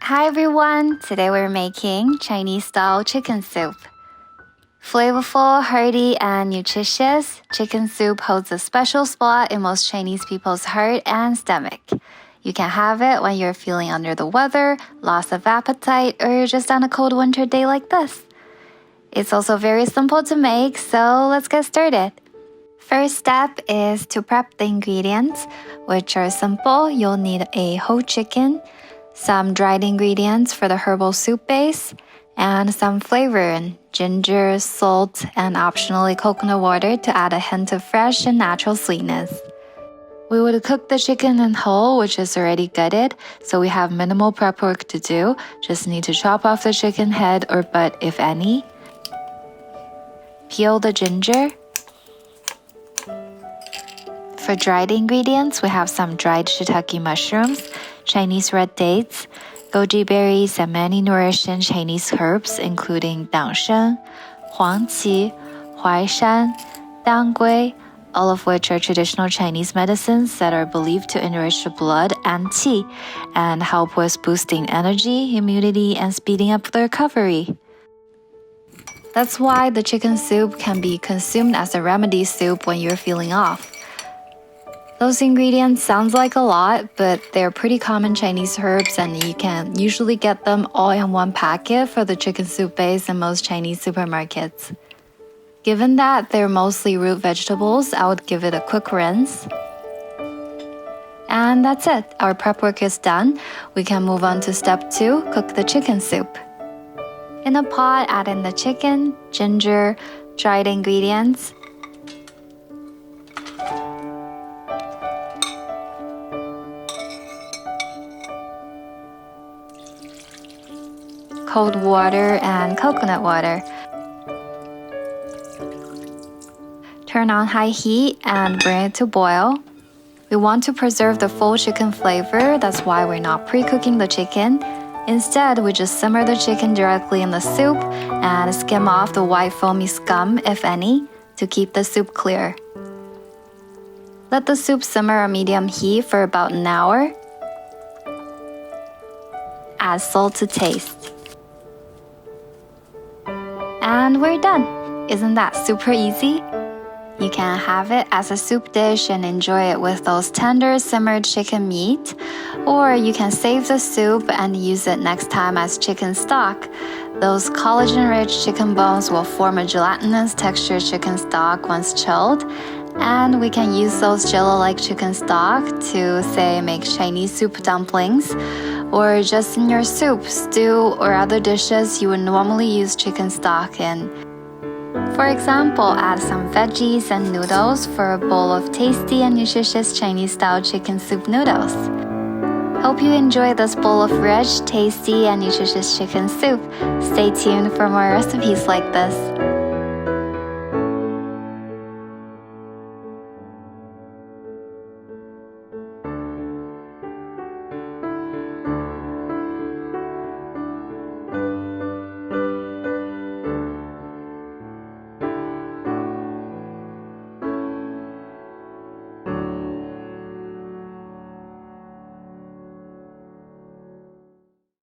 Hi everyone! Today we're making Chinese-style chicken soup. Flavorful, hearty, and nutritious, chicken soup holds a special spot in most Chinese people's heart and stomach. You can have it when you're feeling under the weather, loss of appetite, or just on a cold winter day like this. It's also very simple to make, so let's get started. First step is to prep the ingredients, which are simple. You'll need a whole chicken, some dried ingredients for the herbal soup base, and some flavor, ginger, salt, and optionally coconut water to add a hint of fresh and natural sweetness. We would cook the chicken in whole, which is already gutted, so we have minimal prep work to do. Just need to chop off the chicken head or butt if any. Peel the ginger. For dried ingredients, we have some dried shiitake mushrooms, Chinese red dates, goji berries, and many nourishing Chinese herbs including dangshen, huangqi, huaishan, danggui, all of which are traditional Chinese medicines that are believed to enrich the blood and qi and help with boosting energy, immunity, and speeding up the recovery. That's why the chicken soup can be consumed as a remedy soup when you're feeling off. Those ingredients sounds like a lot, but they're pretty common Chinese herbs and you can usually get them all in one packet for the chicken soup base in most Chinese supermarkets. Given that they're mostly root vegetables, I would give it a quick rinse. And that's it. Our prep work is done. We can move on to step 2, cook the chicken soup. In a pot, add in the chicken, ginger, dried ingredients, cold water, and coconut water. Turn on high heat and bring it to boil. We want to preserve the full chicken flavor, that's why we're not pre-cooking the chicken. Instead, we just simmer the chicken directly in the soup and skim off the white foamy scum, if any, to keep the soup clear. Let the soup simmer on medium heat for about an hour. Add salt to taste. And we're done! Isn't that super easy? You can have it as a soup dish and enjoy it with those tender simmered chicken meat, or you can save the soup and use it next time as chicken stock. Those collagen-rich chicken bones will form a gelatinous textured chicken stock once chilled, and we can use those jello-like chicken stock to, say, make Chinese soup dumplings, or just in your soup, stew, or other dishes you would normally use chicken stock in. For example, add some veggies and noodles for a bowl of tasty and nutritious Chinese-style chicken soup noodles. Hope you enjoy this bowl of rich, tasty, and nutritious chicken soup. Stay tuned for more recipes like this.